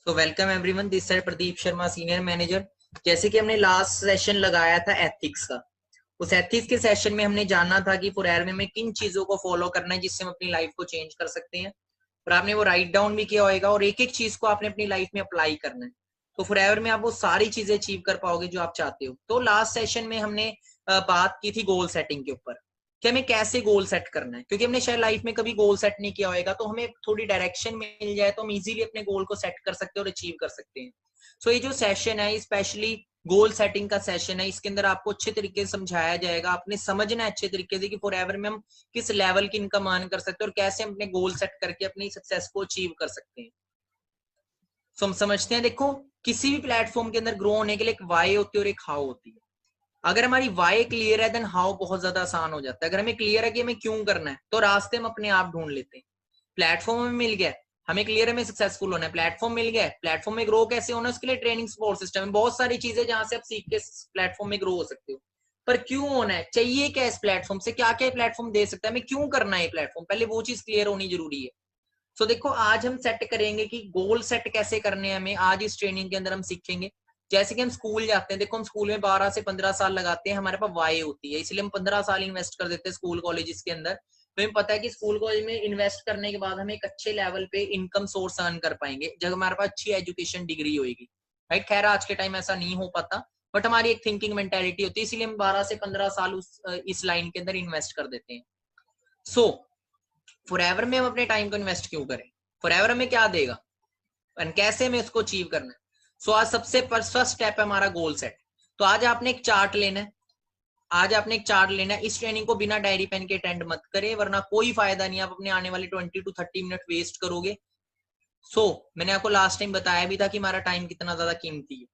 तो welcome everyone, this side Pradeep Sharma, senior manager. जैसे कि हमने लास्ट सेशन लगाया था एथिक्स का, उस एथिक्स के सेशन में हमने जाना था कि फॉरएवर में किन चीजों को फॉलो करना है जिससे हम अपनी लाइफ को चेंज कर सकते हैं। और आपने वो राइट डाउन भी किया होगा और एक एक चीज को आपने अपनी लाइफ में अप्लाई करना है, तो फॉरएवर में आप वो सारी चीजें अचीव कर पाओगे जो आप चाहते हो। तो लास्ट सेशन में हमने बात की थी गोल सेटिंग के ऊपर कि हमें कैसे गोल सेट करना है, क्योंकि हमने शायद लाइफ में कभी गोल सेट नहीं किया होगा। तो हमें थोड़ी डायरेक्शन मिल जाए तो हम इजीली अपने गोल को सेट कर सकते हैं और अचीव कर सकते हैं। सो ये जो सेशन है स्पेशली गोल सेटिंग का सेशन है, इसके अंदर आपको अच्छे तरीके से समझाया जाएगा। आपने समझना है अच्छे तरीके से कि फॉरएवर में हम किस लेवल की इनकम अर्न कर सकते हैं और कैसे हम अपने गोल सेट करके अपनी सक्सेस को अचीव कर सकते हैं। सो हम समझते हैं, देखो किसी भी प्लेटफॉर्म के अंदर ग्रो होने के लिए एक वाई होती है और एक हाउ होती है। अगर हमारी वाई क्लियर है देन हाउ बहुत ज्यादा आसान हो जाता है। अगर हमें क्लियर है कि हमें क्यों करना है तो रास्ते हम अपने आप ढूंढ लेते हैं। प्लेटफॉर्म हमें मिल गया, हमें क्लियर है हमें सक्सेसफुल होना है, प्लेटफॉर्म मिल गया, प्लेटफॉर्म में ग्रो कैसे होना है उसके लिए ट्रेनिंग सपोर्ट सिस्टम है, बहुत सारी चीजें जहां से आप सीख के प्लेटफॉर्म में ग्रो हो सकते हो। पर क्यों होना है, चाहिए क्या इस प्लेटफॉर्म से, क्या क्या प्लेटफॉर्म दे सकता है, हमें क्यों करना है प्लेटफॉर्म, पहले वो चीज क्लियर होनी जरूरी है। सो देखो आज हम सेट करेंगे कि गोल सेट कैसे करने हैं हमें, आज इस ट्रेनिंग के अंदर हम सीखेंगे। जैसे कि हम स्कूल जाते हैं, देखो हम स्कूल में 12 से 15 साल लगाते हैं, हमारे पास वाई होती है, इसलिए हम 15 साल इन्वेस्ट कर देते हैं स्कूल कॉलेज के अंदर। तो हमें पता है कि स्कूल कॉलेज में इन्वेस्ट करने के बाद हम एक अच्छे लेवल पे इनकम सोर्स अर्न कर पाएंगे जब हमारे पास अच्छी एजुकेशन डिग्री होगी। राइट, खैर आज के टाइम ऐसा नहीं हो पाता, बट हमारी एक थिंकिंग मेंटेलिटी होती है, इसीलिए हम 12 से 15 साल इस लाइन के अंदर इन्वेस्ट कर देते हैं। सो फॉरएवर में हम अपने टाइम को इन्वेस्ट क्यों करें, फॉरएवर हमें क्या देगा और कैसे हमें उसको अचीव करना है। सो आज सबसे फर्स्ट स्टेप है हमारा गोल सेट। तो आज आपने एक चार्ट लेना है, आज आपने एक चार्ट लेना है। इस ट्रेनिंग को बिना डायरी पेन के अटेंड मत करें वरना कोई फायदा नहीं, आप अपने आने वाले 20 to 30 मिनट वेस्ट करोगे। मैंने आपको लास्ट टाइम बताया भी था कि हमारा टाइम कितना ज्यादा कीमती है।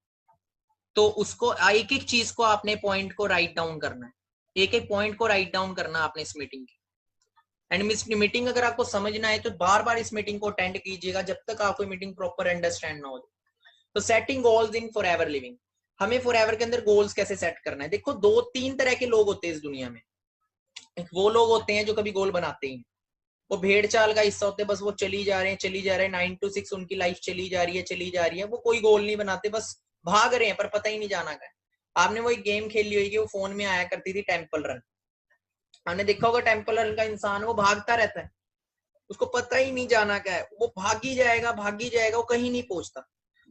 तो उसको एक एक चीज को आपने पॉइंट को राइट डाउन करना है, एक एक पॉइंट को राइट डाउन करना आपने इस मीटिंग की। एंड मीटिंग अगर आपको समझना है तो बार बार इस मीटिंग को अटेंड कीजिएगा जब तक आपको मीटिंग प्रॉपर अंडरस्टैंड ना हो जाए। तो setting goals in forever living, हमें फॉरएवर के अंदर गोल्स कैसे सेट करना है। देखो दो तीन तरह के लोग होते हैं इस दुनिया में। एक वो लोग होते हैं जो कभी गोल बनाते ही, वो भेड़ चाल का हिस्सा होते हैं, बस वो चली जा रहे हैं चली जा रहे हैं, 9 to 6 उनकी लाइफ चली जा रही है चली जा रही है, वो कोई गोल नहीं बनाते, बस भाग रहे हैं पर पता ही नहीं जाना का है। आपने वो एक गेम खेली होगी, वो फोन में आया करती थी, टेम्पल रन। आपने देखा होगा टेम्पल रन का इंसान वो भागता रहता है, उसको पता ही नहीं जाना क्या है, वो भागी जाएगा वो कहीं नहीं पहुंचता।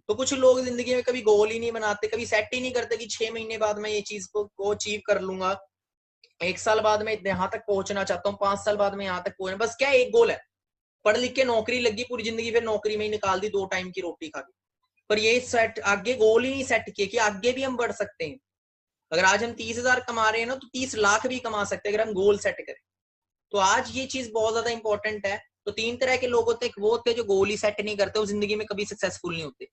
तो कुछ लोग जिंदगी में कभी गोल ही नहीं बनाते, कभी सेट ही नहीं करते कि 6 महीने बाद मैं ये चीज को अचीव कर लूंगा, 1 साल बाद मैं यहाँ तक पहुंचना चाहता हूँ, 5 साल बाद मैं यहाँ तक पहुंचना। बस क्या एक गोल है, पढ़ लिख के नौकरी लगी, पूरी जिंदगी फिर नौकरी में ही निकाल दी, 2 टाइम की रोटी खा दी। पर ये सेट आगे गोल ही नहीं सेट किए कि आगे भी हम बढ़ सकते हैं। अगर आज हम 30,000 कमा रहे हैं ना तो 30 लाख भी कमा सकते हैं अगर हम गोल सेट करें। तो आज ये चीज बहुत ज्यादा इंपॉर्टेंट है। तो 3 तरह के लोग होते हैं, वो होते हैं जो गोल ही सेट नहीं करते, वो जिंदगी में कभी सक्सेसफुल नहीं होते।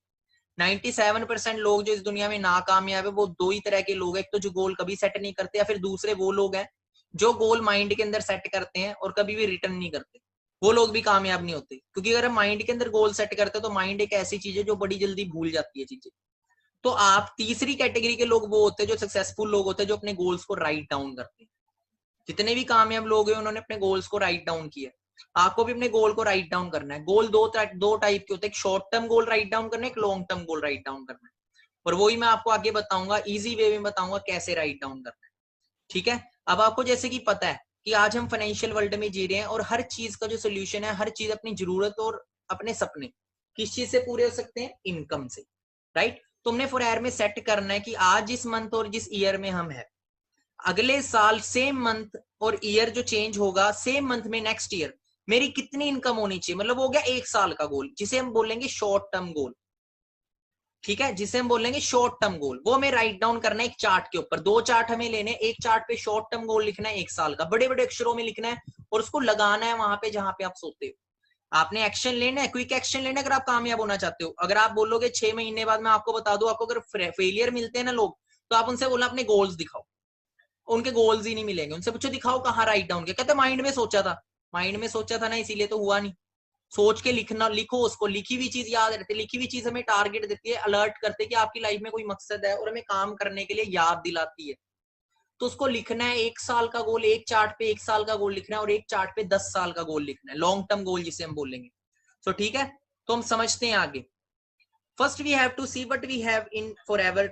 97% लोग जो इस दुनिया में नाकामयाब है वो 2 ही तरह के लोग हैं, एक तो जो गोल कभी सेट नहीं करते, या फिर दूसरे वो लोग हैं जो गोल माइंड के अंदर सेट करते हैं और कभी भी रिटर्न नहीं करते। वो लोग भी कामयाब नहीं होते, क्योंकि अगर हम माइंड के अंदर गोल सेट करते हैं तो माइंड एक ऐसी चीज है जो बड़ी जल्दी भूल जाती है चीजें। तो आप तीसरी कैटेगरी के लोग वो होते हैं जो सक्सेसफुल लोग होते हैं, जो अपने गोल्स को राइट डाउन करते हैं। जितने भी कामयाब लोग हैं उन्होंने अपने गोल्स को राइट डाउन किया। आपको भी अपने गोल को राइट डाउन करना है। गोल दो टाइप के होते हैं, एक short term goal write down करना है, एक long term goal write down करना है। और वही मैं आपको आगे बताऊंगा, इजी वे में बताऊंगा कैसे राइट डाउन करना है। ठीक है, अब आपको जैसे कि पता है कि आज हम फाइनेंशियल वर्ल्ड में जी रहे हैं और हर चीज का जो सोल्यूशन है, हर चीज अपनी जरूरत और अपने सपने किस चीज से पूरे हो सकते हैं, इनकम से। राइट, तुमने फॉरएवर में सेट करना है कि आज जिस मंथ और जिस ईयर में हम है, अगले साल सेम मंथ और ईयर जो चेंज होगा, सेम मंथ में नेक्स्ट ईयर मेरी कितनी इनकम होनी चाहिए, मतलब वो हो गया 1 साल का गोल, जिसे हम बोलेंगे शॉर्ट टर्म गोल। ठीक है, जिसे हम बोलेंगे शॉर्ट टर्म गोल, वो हमें राइट डाउन करना है एक चार्ट के ऊपर। 2 चार्ट हमें लेने, एक चार्ट पे शॉर्ट टर्म गोल लिखना है 1 साल का, बड़े बड़े अक्षरों में लिखना है और उसको लगाना है वहां पे जहां पे आप सोते हो। आपने एक्शन लेना है, क्विक एक्शन लेना है अगर आप कामयाब होना चाहते हो। अगर आप बोलोगे 6 महीने बाद, मैं आपको बता दूं, आपको अगर फेलियर मिलते हैं ना लोग, तो आप उनसे बोलना अपने गोल्स दिखाओ, उनके गोल्स ही नहीं मिलेंगे। उनसे पूछो दिखाओ कहाँ राइट डाउन किया, कहते माइंड में सोचा था। माइंड में सोचा था ना, इसीलिए तो हुआ नहीं। सोच के लिखना, लिखो उसको, लिखी हुई चीज याद रहती है। लिखी हुई चीज हमें टारगेट देती है, अलर्ट करती है कि आपकी लाइफ में कोई मकसद है और हमें काम करने के लिए याद दिलाती है। तो उसको लिखना है, 1 साल का गोल एक चार्ट पे, 1 साल का गोल लिखना है और एक चार्ट पे 10 साल का गोल लिखना है, लॉन्ग टर्म गोल जिसे हम बोलेंगे। तो ठीक है, तो हम समझते हैं आगे। First we have to see what we have in forever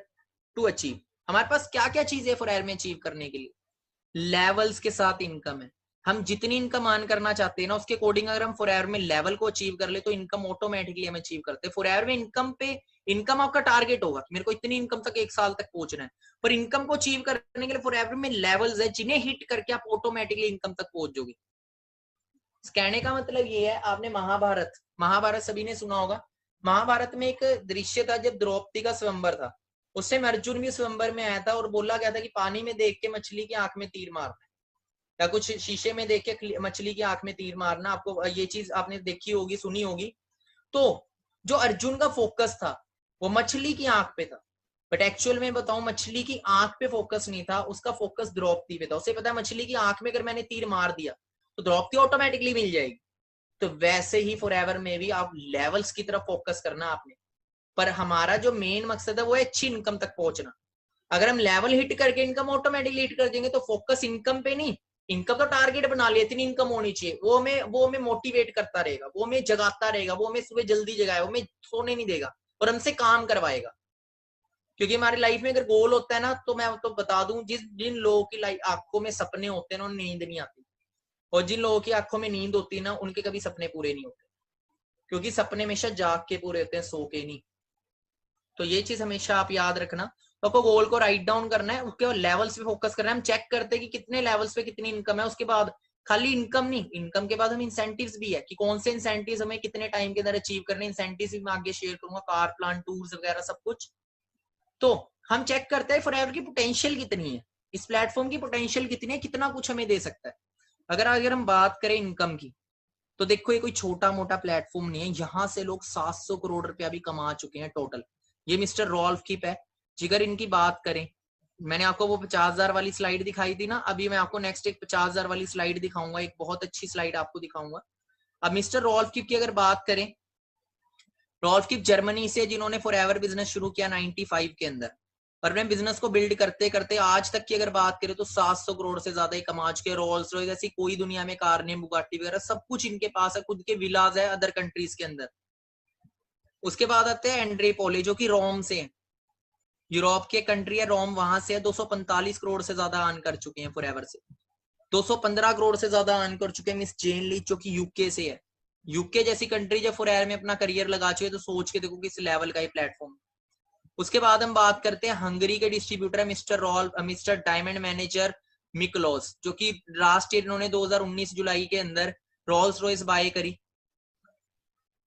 to achieve. हमारे पास क्या क्या चीज है फॉरएवर में अचीव करने के लिए? लेवल्स के साथ इनकम है। हम जितनी इनकम अर्न करना चाहते हैं ना, उसके अकॉर्डिंग अगर हम फॉरएवर में लेवल को अचीव कर ले तो इनकम ऑटोमेटिकली हम अचीव करते हैं। फॉरएवर में इनकम आपका टारगेट होगा, मेरे को इतनी इनकम तक 1 साल तक पहुंचना है, पर इनकम को अचीव करने के लिए फॉरएवर में लेवल्स है जिन्हें हिट करके आप ऑटोमेटिकली इनकम तक पहुंच जाओगे। कहने का मतलब ये है, आपने महाभारत सभी ने सुना होगा। महाभारत में एक दृश्य था जब द्रौपदी का स्वयंवर था, उस टाइम अर्जुन भी स्वयंवर में आया था और बोला गया था कि पानी में देख के मछली की आंख में तीर मारना या कुछ शीशे में देख के मछली की आंख में तीर मारना। आपको ये चीज आपने देखी होगी, सुनी होगी। तो जो अर्जुन का फोकस था वो मछली की आंख पे था, बट एक्चुअल में बताऊं मछली की आंख पे फोकस नहीं था, उसका फोकस द्रौपदी पे था। उसे पता है मछली की आंख में अगर मैंने तीर मार दिया तो द्रौपदी ऑटोमेटिकली मिल जाएगी। तो वैसे ही फॉरएवर में भी आप लेवल्स की तरफ फोकस करना आपने, पर हमारा जो मेन मकसद है वो है अच्छी इनकम तक पहुंचना। अगर हम लेवल हिट करके इनकम ऑटोमेटिकली हिट कर देंगे तो फोकस इनकम पे नहीं, इनकम तो टारगेट बना लिया इतनी इनकम होनी चाहिए, वो हमें मोटिवेट करता रहेगा, वो हमें जगाता रहेगा, वो हमें सुबह जल्दी जगाएगा, वो हमें सोने नहीं देगा और हमसे काम करवाएगा। क्योंकि हमारी लाइफ में अगर गोल होता है ना, तो मैं तो बता दूं, जिन लोगों की आंखों में सपने होते हैं ना, उन्हें नींद नहीं आती, और जिन लोगों की आंखों में नींद होती है ना, उनके कभी सपने पूरे नहीं होते, क्योंकि सपने हमेशा जाग के पूरे होते हैं, सो के नहीं। तो ये चीज हमेशा आप याद रखना। तो आपको गोल को राइट डाउन करना है, उसके बाद लेवल्स पे फोकस करना है। हम चेक करते हैं कि कितने लेवल्स पे कितनी इनकम है, उसके बाद खाली इनकम नहीं, इनकम के बाद हम इंसेंटिव्स भी है कि कौन से इंसेंटिव्स हमें कितने टाइम के अंदर अचीव करने। इंसेंटिव्स भी मैं आगे शेयर करूंगा, कार प्लान, टूर्स वगैरह सब कुछ। तो हम चेक करते हैं फॉरएवर की पोटेंशियल कितनी है, इस प्लेटफॉर्म की पोटेंशियल कितनी है, कितना कुछ हमें दे सकता है। अगर हम बात करें इनकम की, तो देखो ये कोई छोटा मोटा प्लेटफॉर्म नहीं है, यहाँ से लोग 700 करोड़ रुपया भी कमा चुके हैं टोटल। ये मिस्टर रॉल्फ किप है। जिगर इनकी बात करें, मैंने आपको वो 50,000 वाली स्लाइड दिखाई थी ना, अभी मैं आपको नेक्स्ट एक 50,000 वाली स्लाइड दिखाऊंगा, एक बहुत अच्छी स्लाइड आपको दिखाऊंगा। अब मिस्टर रॉल्फ किप की अगर बात करें, रॉल्फ किप जर्मनी से, जिन्होंने फॉरएवर बिजनेस शुरू किया 95 के अंदर, और अपने बिजनेस को बिल्ड करते करते आज तक की अगर बात करें तो 700 करोड़ से ज्यादा ही कमा चुके। रोल्स रॉयस ऐसी कोई दुनिया में कार नहीं, बुगाटी वगैरह सब कुछ इनके पास है, खुद के विलाज है अदर कंट्रीज के अंदर। उसके बाद आते हैं एंड्रे पोले, जो कि रोम से है, यूरोप के कंट्री है रोम, वहां से 245 करोड़ से ज्यादा अर्न कर चुके हैं फॉरएवर से। 215 करोड़ से ज्यादा अर्न कर चुके हैं मिस जेन ली, जो कि यूके से है। यूके जैसी कंट्री जब फॉरएवर में अपना करियर लगा चुके तो सोच के देखो किस लेवल का ये प्लेटफॉर्म। उसके बाद हम बात करते हैं हंगरी के डिस्ट्रीब्यूटर मिस्टर डायमंड मैनेजर मिकलोस, जो कि लास्ट ईयर इन्होंने 2019 जुलाई के अंदर रोल्स रॉयस बाय करी।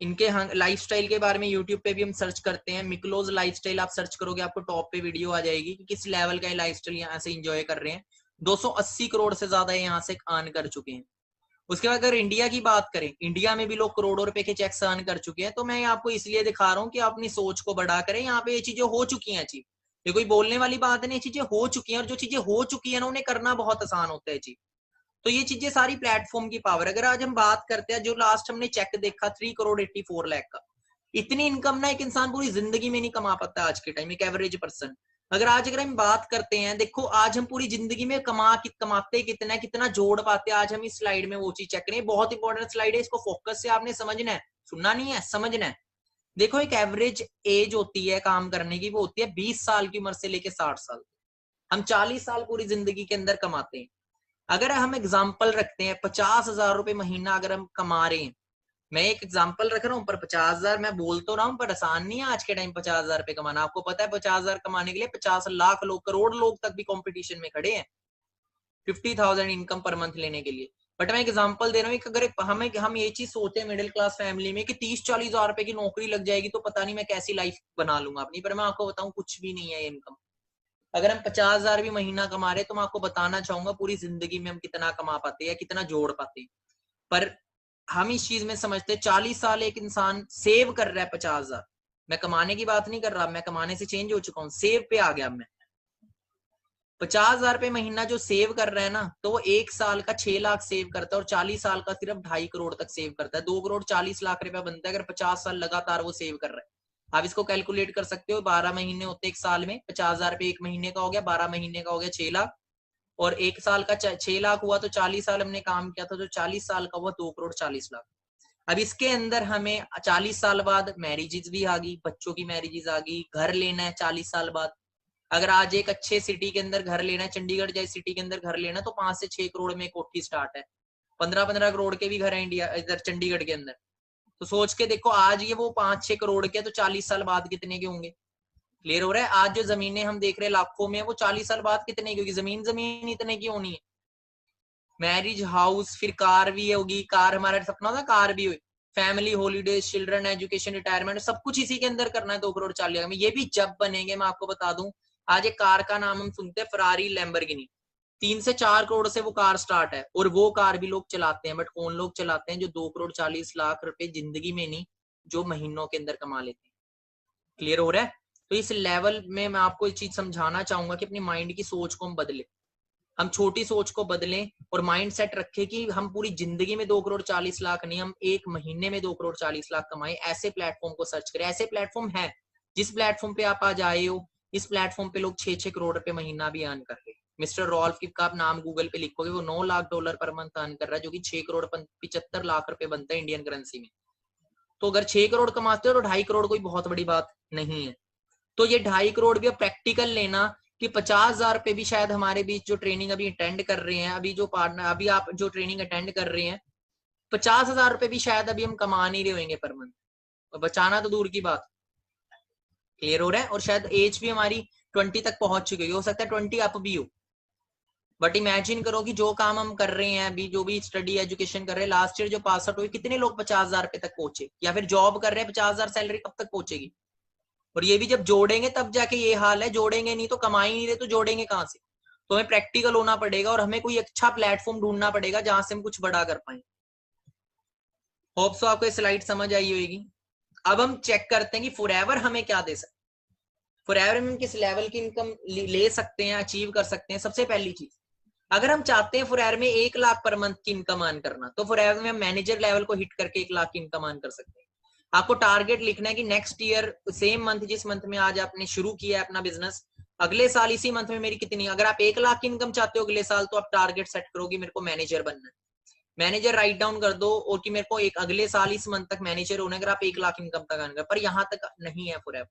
इनके लाइफस्टाइल के बारे में यूट्यूब पे भी हम सर्च करते हैं, मिकलोज लाइफस्टाइल आप सर्च करोगे आपको टॉप पे वीडियो आ जाएगी कि किस लेवल का लाइफस्टाइल यहाँ से एंजॉय कर रहे हैं। 280 करोड़ से ज्यादा यहाँ से अर्न कर चुके हैं। उसके बाद अगर इंडिया की बात करें, इंडिया में भी लोग करोड़ों रुपए के चेक्स अर्न कर चुके हैं। तो मैं आपको इसलिए दिखा रहा हूँ कि अपनी सोच को बड़ा करें, यहाँ पे ये चीजें हो चुकी हैं जी, ये कोई बोलने वाली बात नहीं, चीजें हो चुकी हैं, और जो चीजें हो चुकी है ना उन्हें करना बहुत आसान होता है जी। तो ये चीजें सारी प्लेटफॉर्म की पावर। अगर आज हम बात करते हैं, जो लास्ट हमने चेक देखा 3 करोड़ 84 लाख का, इतनी इनकम ना एक इंसान पूरी जिंदगी में नहीं कमा पाता आज के टाइम, एक एवरेज पर्सन। अगर हम बात करते हैं, देखो आज हम पूरी जिंदगी में कमाते कितना जोड़ पाते हैं, आज हम इस स्लाइड में वो चीज चेक करें। बहुत इंपॉर्टेंट स्लाइड है, इसको फोकस से आपने समझना है, सुनना नहीं है, समझना है। देखो एक एवरेज एज होती है काम करने की, वो होती है 20 साल की उम्र से लेके 60 साल। हम 40 साल पूरी जिंदगी के अंदर कमाते हैं। अगर हम एग्जाम्पल रखते हैं 50,000 रुपए महीना अगर हम कमा रहे हैं, मैं एक एग्जांपल रख रहा हूँ, पर 50,000 मैं बोल तो रहा हूँ, पर आसान नहीं है आज के टाइम 50,000 रुपए कमाना। आपको पता है 50,000 कमाने के लिए 50 लाख लोग, करोड़ लोग तक भी कंपटीशन में खड़े हैं 50,000 इनकम पर मंथ लेने के लिए। बट मैं एग्जांपल दे रहा हूँ, अगर हम ये चीज सोचे मिडिल क्लास फैमिली में कि 30-40 हजार रुपए की नौकरी लग जाएगी तो पता नहीं मैं कैसी लाइफ बना लूंगा अपनी, पर मैं आपको बताऊं कुछ भी नहीं है इनकम। अगर हम 50,000 भी महीना कमा रहे तो मैं आपको बताना चाहूंगा पूरी जिंदगी में हम कितना कमा पाते हैं, कितना जोड़ पाते हैं। पर हम इस चीज में समझते हैं 40 साल एक इंसान सेव कर रहा है 50,000, मैं कमाने की बात नहीं कर रहा, मैं कमाने से चेंज हो चुका हूँ, सेव पे आ गया मैं। 50,000 रुपए महीना जो सेव कर रहा है ना, तो वो 1 साल का 6 लाख सेव करता है, और 40 साल का सिर्फ 2.5 करोड़ तक सेव करता है। 2 करोड़ 40 लाख रुपया बनता है अगर 50 साल लगातार वो सेव कर रहा है। आप इसको कैलकुलेट कर सकते हो, 12 महीने होते एक साल में, 50,000 रुपए एक महीने का हो गया, 12 महीने का हो गया 6 लाख, और 1 साल का 6 लाख हुआ तो 40 साल हमने काम किया था, तो 40 साल का हुआ 2 करोड़ 40 लाख। अब इसके अंदर हमें 40 साल बाद मैरिजेस भी आ गई, बच्चों की मैरिजेस आ गई, घर लेना है 40 साल बाद। अगर आज एक अच्छे सिटी के अंदर घर लेना है, चंडीगढ़ जैसी सिटी के अंदर घर लेना, तो 5 से 6 करोड़ में कोठी स्टार्ट है। 15-15 करोड़ के भी घर है इंडिया इधर चंडीगढ़ के अंदर। तो सोच के देखो, आज ये वो 5-6 करोड़ के, तो 40 साल बाद कितने के होंगे? क्लियर हो रहा है? आज जो जमीनें हम देख रहे हैं लाखों में, वो 40 साल बाद कितने की होगी? जमीन जमीन इतने की होनी है। मैरिज, हाउस, फिर कार भी होगी। कार हमारा सपना था, कार भी हुई। Family, holidays, children, education, retirement, सब कुछ इसी के अंदर करना है। 2 करोड़ 40 लाख में ये भी जब बनेंगे, मैं आपको बता दूं। आज एक कार का नाम हम सुनते हैं, फरारी, लैम्बोर्गिनी। 3 से 4 करोड़ से वो कार स्टार्ट है, और वो कार भी लोग चलाते हैं। बट कौन लोग चलाते हैं? जो 2 करोड़ 40 लाख रुपए जिंदगी में नहीं, जो महीनों के अंदर कमा लेते हैं। क्लियर हो रहा है? तो इस लेवल में मैं आपको एक चीज समझाना चाहूंगा कि अपनी माइंड की सोच को हम बदले। हम छोटी सोच को बदलें और माइंड सेट रखें कि हम पूरी जिंदगी में 2 करोड़ 40 लाख नहीं, हम एक महीने में 2 करोड़ 40 लाख कमाएं। ऐसे प्लेटफॉर्म को सर्च करें। ऐसे प्लेटफॉर्म है, जिस प्लेटफॉर्म पे आप आज आए हो, इस प्लेटफॉर्म पे लोग 6-6 करोड़ रुपए महीना भी अर्न कर रहे हैं। मिस्टर रॉल्फ का आप नाम गूगल पे लिखोगे, वो $9 लाख पर मंथ अर्न कर रहा है, जो कि 6 करोड़ 75 लाख रुपए बनता है इंडियन करेंसी में। तो अगर 6 करोड़ कमाते हो तो 2.5 करोड़ कोई बहुत बड़ी बात नहीं है। तो ये 2.5 करोड़ भी प्रैक्टिकल लेना कि 50,000 रुपए भी शायद हमारे बीच जो ट्रेनिंग अभी अटेंड कर रहे हैं, अभी जो पार्टनर, अभी आप जो ट्रेनिंग अटेंड कर रहे हैं, 50,000 रुपए भी शायद अभी हम कमा नहीं रहे होंगे पर मंथ, और बचाना तो दूर की बात। क्लियर हो रहा है? और शायद एज भी हमारी 20 तक पहुंच चुकी हो सकता है 20 अप भी हो। बट इमेजिन करो कि जो काम हम कर रहे हैं अभी, जो भी स्टडी एजुकेशन कर रहे हैं, लास्ट ईयर जो पास आउट हुए, कितने लोग 50,000 रुपए तक पहुंचे, या फिर जॉब कर रहे हैं, 50,000 सैलरी कब तक पहुंचेगी? और ये भी जब जोड़ेंगे तब जाके ये हाल है, जोड़ेंगे नहीं तो कमा ही नहीं रहे तो जोड़ेंगे कहां से? तो हमें प्रैक्टिकल होना पड़ेगा और हमें कोई अच्छा प्लेटफॉर्म ढूंढना पड़ेगा जहां से हम कुछ बड़ा कर पाए। होप सो आपको स्लाइड समझ आई होगी। अब हम चेक करते हैं कि फॉरएवर हमें क्या दे सकते, फॉरएवर में किस लेवल की इनकम ले सकते हैं, अचीव कर सकते हैं। सबसे पहली चीज, अगर हम चाहते हैं फॉरएवर में 1 लाख पर मंथ की इनकम अर्न करना, तो फॉरएवर में हम मैनेजर लेवल को हिट करके 1 लाख की इनकम अर्न कर सकते हैं। आपको टारगेट लिखना है कि नेक्स्ट ईयर सेम मंथ, जिस मंथ में आज आपने शुरू किया है अपना बिजनेस, अगले साल इसी मंथ में मेरी कितनी, अगर आप 1 लाख की इनकम चाहते हो अगले साल, तो आप टारगेट सेट करोगे मेरे को मैनेजर बनना है। मैनेजर राइट डाउन कर दो, और कि मेरे को एक अगले साल इस मंथ तक मैनेजर होना है। अगर आप 1 लाख इनकम तक अर्न कर, पर यहाँ तक नहीं है फॉरएवर,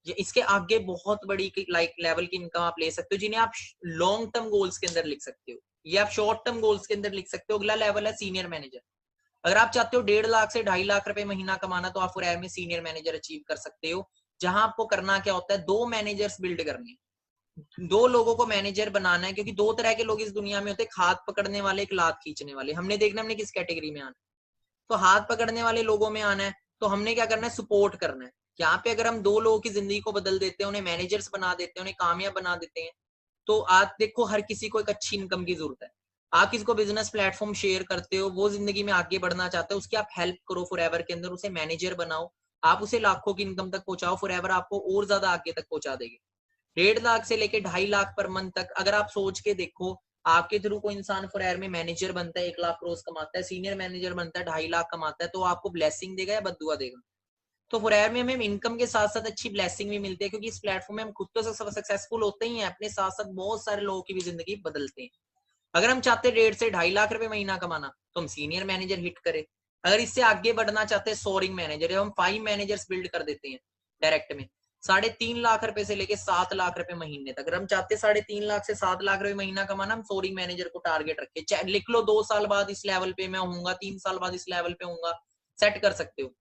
ये इसके आगे बहुत बड़ी लाइक लेवल की इनकम आप ले सकते हो, जिन्हें आप लॉन्ग टर्म गोल्स के अंदर लिख सकते हो, ये आप शॉर्ट टर्म गोल्स के अंदर लिख सकते हो। अगला लेवल है सीनियर मैनेजर। अगर आप चाहते हो 1.5 लाख से 2.5 लाख रुपए महीना कमाना, तो आप फॉरएवर में सीनियर मैनेजर अचीव कर सकते हो। जहां आपको करना क्या होता है, 2 मैनेजर्स बिल्ड करने, 2 लोगों को मैनेजर बनाना है। क्योंकि 2 तरह के लोग इस दुनिया में होते हैं, हाथ पकड़ने वाले, एक लात खींचने वाले। हमने देखना हमने किस कैटेगरी में आना। तो हाथ पकड़ने वाले लोगों में आना है, तो हमने क्या करना है, सपोर्ट करना है। यहाँ पे अगर हम 2 लोगों की जिंदगी को बदल देते हैं, उन्हें मैनेजर्स बना देते हैं, उन्हें कामयाब बना देते हैं, तो आप देखो हर किसी को एक अच्छी इनकम की जरूरत है। आप किसी को बिजनेस प्लेटफॉर्म शेयर करते हो, वो जिंदगी में आगे बढ़ना चाहते हो, उसकी आप हेल्प करो फॉरएवर के अंदर, उसे मैनेजर बनाओ, आप उसे लाखों की इनकम तक पहुंचाओ। फॉरएवर आपको और ज्यादा आगे तक पहुंचा देगी। 1.5 लाख से लेके 2.5 लाख पर मंथ तक अगर आप सोच के देखो, आपके थ्रू कोई इंसान फॉरएवर में मैनेजर बनता है, 1 लाख रोज कमाता है, सीनियर मैनेजर बनता है 2.5 लाख कमाता है, तो आपको ब्लेसिंग देगा या बददुआ देगा? तो फॉरएवर में हमें इनकम के साथ साथ अच्छी ब्लेसिंग भी मिलती है, क्योंकि इस प्लेटफॉर्म में हम खुद तो सक्सेसफुल होते ही हैं, अपने साथ साथ बहुत सारे लोगों की भी जिंदगी बदलते हैं। अगर हम चाहते हैं 1.5 से 2.5 लाख रुपए महीना कमाना, तो हम सीनियर मैनेजर हिट करें। अगर इससे आगे बढ़ना चाहते हैं सोरिंग मैनेजर, हम 5 मैनेजर्स बिल्ड कर देते हैं डायरेक्ट में, 3.5 लाख रुपए से लेके 7 लाख रुपए महीने तक। अगर हम चाहते हैं 3.5 लाख से 7 लाख रुपए महीना कमाना, हम सोरिंग मैनेजर को टारगेट रखे, लिख लो 2 साल बाद इस लेवल पे मैं होऊंगा, 3 साल बाद इस लेवल पे होऊंगा, सेट कर सकते हो।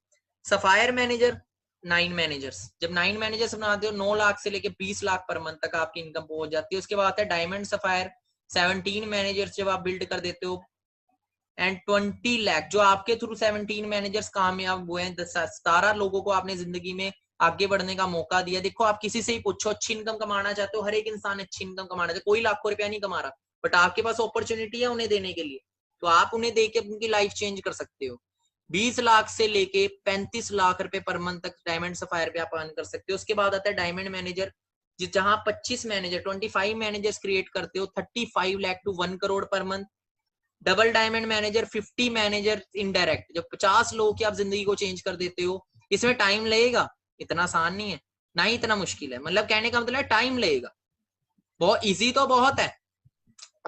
सफायर मैनेजर 9 मैनेजर्स, जब 9 मैनेजर्स बनाते हो 9 लाख से लेके 20 लाख पर मंथ तक आपकी इनकम पहुंच जाती है। उसके बाद है डायमंड सफायर, 17 मैनेजर्स जब आप बिल्ड कर देते हो, एंड 20 लाख जो आपके थ्रू 17 मैनेजर्स कामयाब हुए हैं, 17 लोगों को आपने जिंदगी में आगे बढ़ने का मौका दिया। देखो आप किसी से ही पूछो, अच्छी इनकम कमाना चाहते हो, हर एक इंसान अच्छी इनकम कमाना चाहते, कोई लाखों रुपया नहीं कमा रहा, बट आपके पास अपॉर्चुनिटी है उन्हें देने के लिए, तो आप उन्हें देके उनकी लाइफ चेंज कर सकते हो। 20 लाख से लेके 35 लाख रुपए पर मंथ तक डायमंड सफायर पे आप अर्न कर सकते हो। उसके बाद आता है डायमंड मैनेजर, जहां 25 मैनेजर 25 मैनेजर्स क्रिएट करते हो, 35 lakh to 1 crore per month. Double diamond manager 50 manager indirect, जब 50 लोगों की आप जिंदगी को चेंज कर देते हो। इसमें टाइम लगेगा, इतना आसान नहीं है, ना ही इतना मुश्किल है, मतलब कहने का मतलब टाइम लगेगा, बहुत इजी तो बहुत है,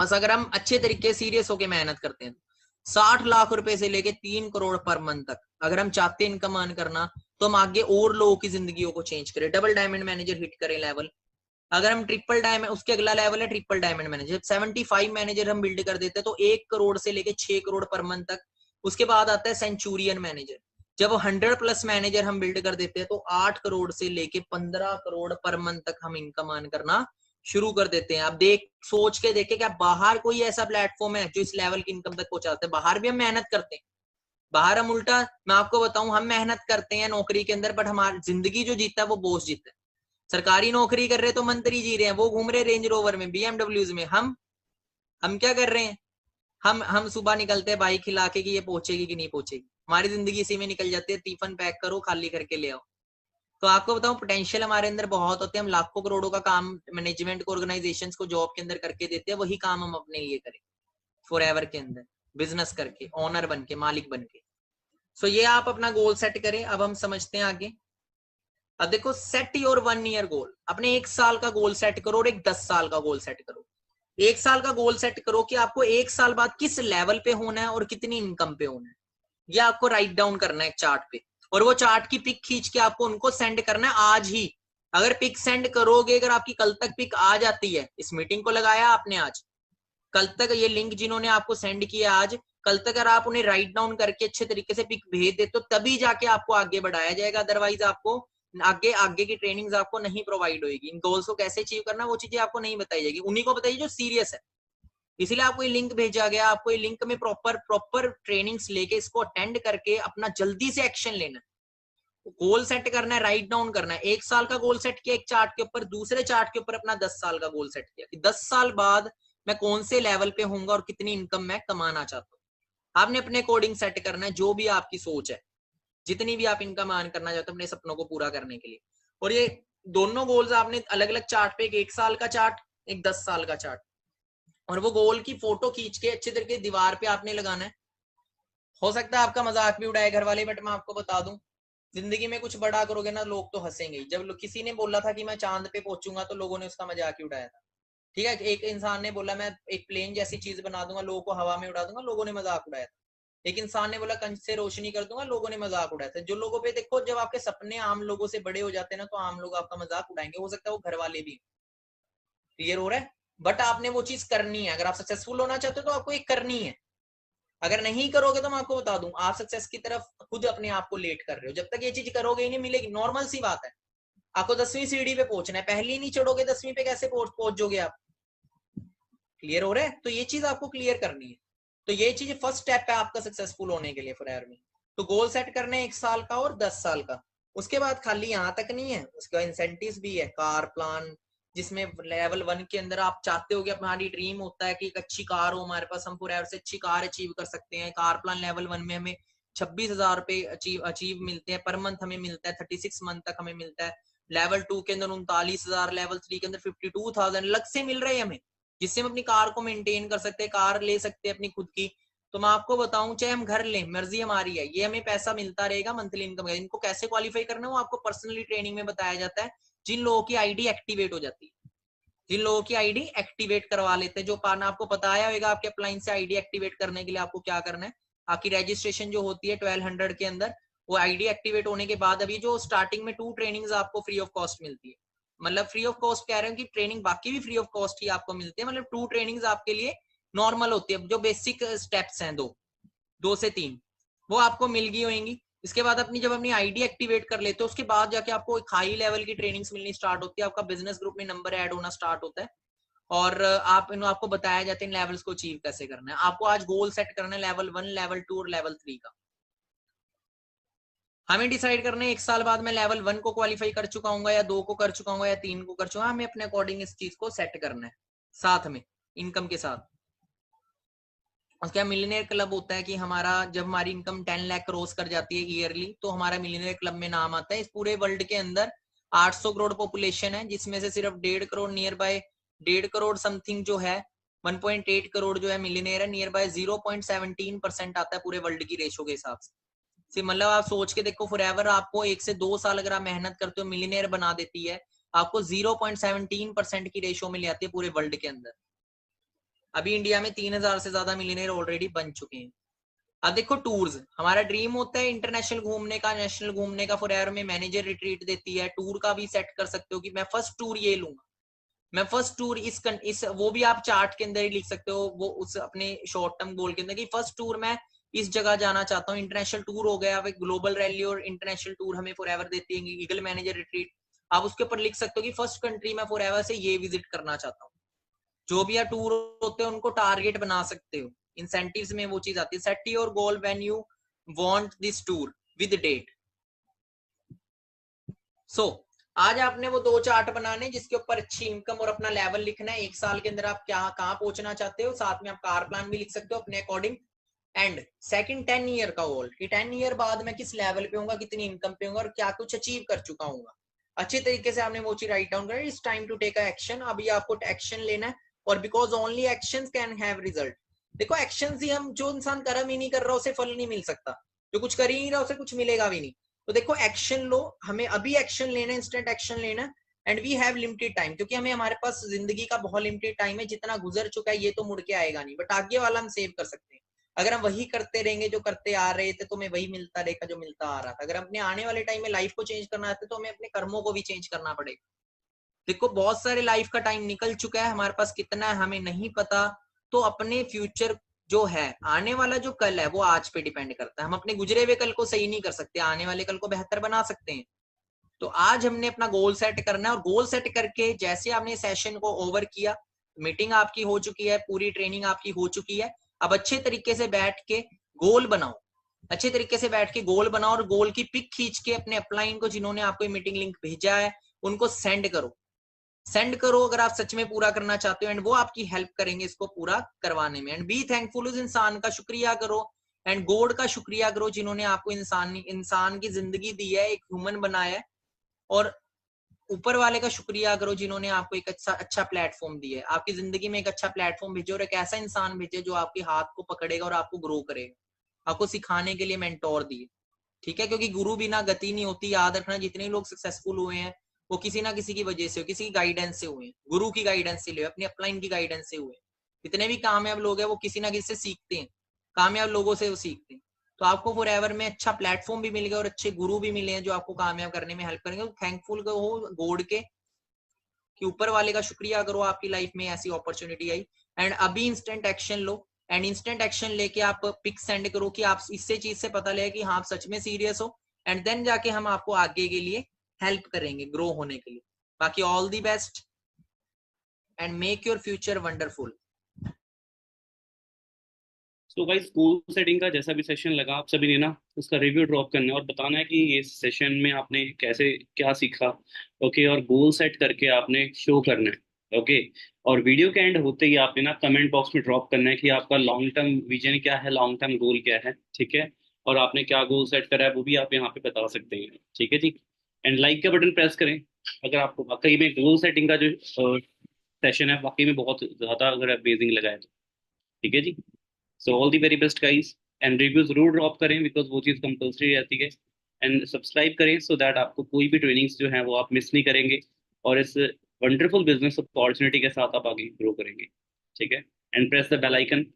बस अगर हम अच्छे तरीके सीरियस होके मेहनत करते हैं। 60 लाख रुपए से लेके 3 करोड़ पर मंथ तक अगर हम चाहते हैं इनकम अर्न करना, तो हम आगे और लोगों की जिंदगियों को चेंज करें, डबल डायमंड मैनेजर हिट करें लेवल। अगर हम ट्रिपल डायमंड, उसके अगला लेवल है ट्रिपल डायमंड मैनेजर, 75 मैनेजर हम बिल्ड कर देते हैं तो 1 करोड़ से लेके 6 करोड़ पर मंथ तक। उसके बाद आता है सेंचुरियन मैनेजर, जब 100+ मैनेजर हम बिल्ड कर देते हैं तो 8 करोड़ से लेके 15 करोड़ पर मंथ तक हम इनकम अर्न करना शुरू कर देते हैं। आप सोच के देखें क्या बाहर कोई ऐसा प्लेटफॉर्म है जो इस लेवल की इनकम तक पहुंचाते हैं? बाहर भी हम मेहनत करते हैं, बाहर हम उल्टा, मैं आपको बताऊं, हम मेहनत करते हैं नौकरी के अंदर, बट हमारी जिंदगी जो जीता है वो बॉस जीता है। सरकारी नौकरी कर रहे तो मंत्री जी रहे हैं, वो घूम रहे रेंज रोवर में, बीएमडब्ल्यूज में। हम क्या कर रहे हैं? हम सुबह निकलते हैं बाइक खिला के कि ये पहुंचेगी कि नहीं पहुंचेगी, हमारी जिंदगी इसी में निकल जाती है, टिफिन पैक करो खाली करके ले आओ। तो आपको बताऊं पोटेंशियल हमारे अंदर बहुत होते हैं, हम लाखों करोड़ों का काम मैनेजमेंट को, ऑर्गेनाइजेशन को जॉब के अंदर करके देते हैं, वही काम हम अपने लिए करें फॉरएवर के अंदर, बिजनेस करके, ओनर बन के, मालिक बन के। सो ये आप अपना गोल सेट करें। अब हम समझते हैं आगे। अब देखो, सेट योर 1 ईयर गोल, अपने 1 साल का गोल सेट करो और एक 10 साल का गोल सेट करो। 1 साल का गोल सेट करो कि आपको 1 साल बाद किस लेवल पे होना है और कितनी इनकम पे होना है, ये आपको राइट डाउन करना है एक चार्ट पे, और वो चार्ट की पिक खींच के आपको उनको सेंड करना है आज ही। अगर पिक सेंड करोगे, अगर आपकी कल तक पिक आ जाती है, इस मीटिंग को लगाया आपने आज, कल तक ये लिंक जिन्होंने आपको सेंड किया आज, कल तक अगर आप उन्हें राइट डाउन करके अच्छे तरीके से पिक भेज दे तो तभी जाके आपको आगे बढ़ाया जाएगा, अदरवाइज आपको आगे की ट्रेनिंग आपको नहीं प्रोवाइड होगी। इन गोल्स को कैसे अचीव करना वो चीजें आपको नहीं बताई जाएगी, उन्हीं को बताइए जो सीरियस है। इसलिए आपको ये लिंक भेजा गया, आपको ये लिंक में प्रॉपर ट्रेनिंग्स लेके इसको अटेंड करके अपना जल्दी से एक्शन लेना है, गोल सेट करना है, राइट डाउन करना है। 1 साल का गोल सेट किया एक चार्ट के ऊपर, दूसरे चार्ट के ऊपर अपना 10 साल का गोल सेट किया कि 10 साल बाद मैं कौन से लेवल पे होऊंगा और कितनी इनकम मैं कमाना चाहता हूँ। आपने अपने अकॉर्डिंग सेट करना है, जो भी आपकी सोच है, जितनी भी आप इनकम अर्न करना चाहते हो अपने सपनों को पूरा करने के लिए। और ये दोनों गोल्स आपने अलग अलग चार्ट पे, एक 1 साल का चार्ट, एक 10 साल का चार्ट, और वो गोल की फोटो खींच के अच्छे तरीके दीवार पे आपने लगाना है। हो सकता है आपका मजाक भी उड़ाए घर वाले, बट मैं आपको बता दूं, जिंदगी में कुछ बड़ा करोगे ना, लोग तो हंसेंगे ही। जब किसी ने बोला था कि मैं चांद पे पहुंचूंगा तो लोगों ने उसका मजाक ही उड़ाया था, ठीक है। एक इंसान ने बोला मैं एक प्लेन जैसी चीज बना दूंगा, लोगों को हवा में उड़ा दूंगा, लोगों ने मजाक उड़ाया था। एक इंसान ने बोला कंच से रोशनी कर दूंगा, लोगों ने मजाक उड़ाया था। जो लोगों पे देखो, जब आपके सपने आम लोगों से बड़े हो जाते हैं ना, तो आम लोग आपका मजाक उड़ाएंगे, हो सकता है वो घर वाले भी। क्लियर हो रहा है? बट आपने वो चीज करनी है, अगर आप सक्सेसफुल होना चाहते हो तो आपको एक करनी है। अगर नहीं करोगे तो मैं आपको बता दूं, आप सक्सेस की तरफ खुद अपने आप को लेट कर रहे हो। जब तक ये चीज करोगे ही नहीं मिलेगी, नॉर्मल सी बात है। आपको 10वीं सीढ़ी पे पहुंचना है, पहली नहीं चढ़ोगे 10वीं पे कैसे पहुंच जाओगे आप? क्लियर हो रहा है? तो ये चीज आपको क्लियर करनी है। तो ये चीज फर्स्ट स्टेप है आपका सक्सेसफुल होने के लिए फॉरएवर में। तो गोल सेट करने 1 साल का और 10 साल का। उसके बाद खाली यहाँ तक नहीं है, उसके बाद इंसेंटिव्स भी है, कार प्लान, जिसमें लेवल 1 के अंदर आप चाहते हो कि हमारी ड्रीम होता है कि एक अच्छी कार हो हमारे पास, हम फॉरएवर से अच्छी कार अचीव कर सकते हैं। कार प्लान लेवल 1 में हमें 26,000 रुपए अचीव मिलते हैं पर मंथ, हमें मिलता है 36 मंथ तक हमें मिलता है। लेवल 2 के अंदर 39,000, लेवल 3 के अंदर 52,000 अलग से मिल रहे हैं हमें, जिससे हम अपनी कार को मेंटेन कर सकते हैं, कार ले सकते हैं अपनी खुद की। तो मैं आपको बताऊं, चाहे हम घर लें, मर्जी हमारी है, ये हमें पैसा मिलता रहेगा मंथली इनकम का। इनको कैसे क्वालिफाई करना है वो आपको पर्सनली ट्रेनिंग में बताया जाता है। जिन लोगों की आईडी एक्टिवेट हो जाती है, जिन लोगों की आईडी एक्टिवेट करवा लेते हैं, जो पाना आपको बताया होगा आपके अपलाइन से आईडी एक्टिवेट करने के लिए आपको क्या करना है। आपकी रजिस्ट्रेशन जो होती है 1200 के अंदर, वो आईडी एक्टिवेट होने के बाद अभी जो स्टार्टिंग में 2 ट्रेनिंग्स आपको फ्री ऑफ कॉस्ट मिलती है, मतलब फ्री ऑफ कॉस्ट कह रहे हैं कि ट्रेनिंग बाकी भी फ्री ऑफ कॉस्ट ही आपको मिलती है, मतलब 2 ट्रेनिंग्स आपके लिए नॉर्मल होती है, जो बेसिक स्टेप्स हैं 2 से 3 वो आपको मिल गई होंगी। इसके बाद जब अपनी आईडी एक्टिवेट कर लेते हो, उसके बाद जाके आपको एक हाई लेवल की ट्रेनिंग्स मिलनी स्टार्ट होती है, आपका बिजनेस ग्रुप में नंबर ऐड होना स्टार्ट होता है, और आपको बताया जाता है इन लेवल्स को अचीव कैसे करना है। आपको आज गोल सेट करना है लेवल 1, लेवल 2 और लेवल 3 का। हमें डिसाइड करना है 1 साल बाद मैं लेवल 1 को क्वालिफाई कर चुका हूँ या 2 को कर चुका हूँ या 3 को कर चुका हूँ। हमें अपने अकॉर्डिंग इस चीज को सेट करना है, साथ में इनकम के साथ। उसके बाद मिलियनेयर क्लब होता है कि हमारा जब हमारी इनकम 10 लाख क्रॉस कर जाती है ईयरली, तो हमारा मिलियनेयर क्लब में नाम आता है। इस पूरे वर्ल्ड के अंदर 800 करोड़ पॉपुलेशन है, जिसमें से सिर्फ 1.5 crore near by 1.5 crore something जो है, 1.8 करोड़ जो है मिलियनेयर है। नियर बाय 0.17% आता है पूरे वर्ल्ड की रेशो के हिसाब से। मतलब आप सोच के देखो, फॉरएवर आपको 1 से 2 साल अगर आप मेहनत करते हो मिलियनेयर बना देती है, आपको 0.17% की रेशो में ले आती है पूरे वर्ल्ड के अंदर। अभी इंडिया में 3,000 से ज्यादा मिलियनेयर ऑलरेडी बन चुके हैं। अब देखो टूर्स, हमारा ड्रीम होता है इंटरनेशनल घूमने का, नेशनल घूमने का। फॉरएवर में मैनेजर रिट्रीट देती है, टूर का भी सेट कर सकते हो कि मैं फर्स्ट टूर ये लूंगा, मैं फर्स्ट टूर इस वो भी आप चार्ट के अंदर ही लिख सकते हो, वो उस अपने शॉर्ट टर्म गोल के अंदर कि फर्स्ट टूर मैं इस जगह जाना चाहता हूँ। इंटरनेशनल टूर हो गया, ग्लोबल रैली और इंटरनेशनल टूर हमें फॉरएवर देती है, ईगल मैनेजर रिट्रीट। आप उसके ऊपर लिख सकते हो कि फर्स्ट कंट्री मैं फॉरएवर से ये विजिट करना चाहता हूँ। जो भी टूर होते हैं उनको टारगेट बना सकते हो, इंसेंटिव्स में वो चीज आती है। Set your goal when you want this tour with date. So आज आपने वो 2 चार्ट बनाने जिसके ऊपर अच्छी इनकम और अपना लेवल लिखना है, 1 साल के अंदर आप क्या कहाँ पहुंचना चाहते हो, साथ में आप कार प्लान भी लिख सकते हो अपने अकॉर्डिंग। एंड सेकंड 10 ईयर का गोल कि 10 ईयर बाद मैं किस लेवल पे हूँ, कितनी इनकम पे हूँ और क्या कुछ अचीव कर चुका हूँ। अच्छे तरीके से आपने वो चीज राइट डाउन करा। It's time to take action, अभी आपको एक्शन लेना है। और because only action can have result. देखो एक्शन ही हम, जो इंसान कर्म ही नहीं कर रहा उसे फल नहीं मिल सकता, जो कुछ कर ही नहीं रहा उसे कुछ मिलेगा भी नहीं। तो देखो एक्शन लो, हमें अभी एक्शन लेना, इंस्टेंट एक्शन लेना। And we have limited time, क्योंकि हमें हमारे पास जिंदगी का बहुत लिमिटेड टाइम है। जितना गुजर चुका है ये तो मुड़ के आएगा नहीं, बट आगे वाला हम सेव कर सकते हैं। अगर हम वही करते रहेंगे जो करते आ रहे थे तो हमें वही मिलता रहेगा जो मिलता आ रहा था। अगर अपने आने वाले टाइम में लाइफ को चेंज करना है तो हमें अपने कर्मों को भी चेंज करना पड़ेगा। देखो बहुत सारे लाइफ का टाइम निकल चुका है, हमारे पास कितना है हमें नहीं पता। तो अपने फ्यूचर जो है, आने वाला जो कल है वो आज पे डिपेंड करता है। हम अपने गुजरे हुए कल को सही नहीं कर सकते, आने वाले कल को बेहतर बना सकते हैं। तो आज हमने अपना गोल सेट करना है, और गोल सेट करके जैसे आपने सेशन को ओवर किया, मीटिंग आपकी हो चुकी है, पूरी ट्रेनिंग आपकी हो चुकी है। अब अच्छे तरीके से बैठ के गोल बनाओ, अच्छे तरीके से बैठ के गोल बनाओ, और गोल की पिक खींच के अपने अपलाइन को, जिन्होंने आपको मीटिंग लिंक भेजा है, उनको सेंड करो। सेंड करो अगर आप सच में पूरा करना चाहते हो, एंड वो आपकी हेल्प करेंगे इसको पूरा करवाने में। एंड बी थैंकफुल, उस इंसान का शुक्रिया करो, एंड गॉड का शुक्रिया करो जिन्होंने आपको इंसान की जिंदगी दी है, एक ह्यूमन बनाया है। और ऊपर वाले का शुक्रिया करो जिन्होंने आपको एक अच्छा प्लेटफॉर्म दिया है, आपकी जिंदगी में एक अच्छा प्लेटफॉर्म भेजे, और एक ऐसा इंसान भेजे जो आपके हाथ को पकड़ेगा और आपको ग्रो करेगा, आपको सिखाने के लिए मेंटोर दिए। ठीक है, क्योंकि गुरु बिना गति नहीं होती। याद रखना, जितने लोग सक्सेसफुल हुए हैं वो किसी ना किसी की वजह से, किसी की गाइडेंस से हुए हैं। गुरु की गाइडेंस से ले, अपनी अपलाइन की गाइडेंस से हुए। जितने भी कामयाब लोग हैं वो किसी ना किसी से सीखते हैं, कामयाब लोगों से वो सीखते हैं। तो आपको फॉरएवर में अच्छा प्लेटफॉर्म भी मिल गया और अच्छे गुरु भी मिले हैं जो आपको कामयाब करने में हेल्प करेंगे। थैंकफुल हो गॉड के, कि ऊपर वाले का शुक्रिया करो, आपकी लाइफ में ऐसी अपॉर्चुनिटी आई। एंड अभी instant action low, and instant action लेके आप पिक सेंड करो कि आप इससे चीज से पता लगे कि हाँ आप सच में सीरियस हो। एंड देन जाके हम आपको आगे के लिए हेल्प करेंगे ग्रो होने के लिए। बाकी all the best and make your future wonderful. तो भाई गोल सेटिंग का जैसा भी सेशन लगा, आप सभी ने ना उसका रिव्यू ड्रॉप करना है और बताना है कि ये सेशन में आपने कैसे क्या सीखा। ओके, और गोल सेट करके आपने शो करना है। ओके, और वीडियो के एंड होते ही आपने ना कमेंट बॉक्स में ड्रॉप करना है कि आपका लॉन्ग टर्म विजन क्या है, लॉन्ग टर्म गोल क्या है। ठीक है, और आपने क्या गोल सेट करा है वो भी आप यहाँ पे बता सकते हैं। ठीक है जी, एंड लाइक का बटन प्रेस करें अगर आपको वाकई में गोल सेटिंग का जो सेशन है वाकई में बहुत ज़्यादा अगर अमेजिंग लगा है तो। ठीक है जी, so all the very best guys, and review जरूर ड्रॉप करें बिकॉज वो चीज़ कंपलसरी रहती है। एंड सब्सक्राइब करें सो दैट आपको कोई भी ट्रेनिंग्स जो है वो आप मिस नहीं करेंगे, और इस वंडरफुल बिजनेस अपॉर्चुनिटी के साथ आप आगे ग्रो करेंगे। ठीक है, and press the bell icon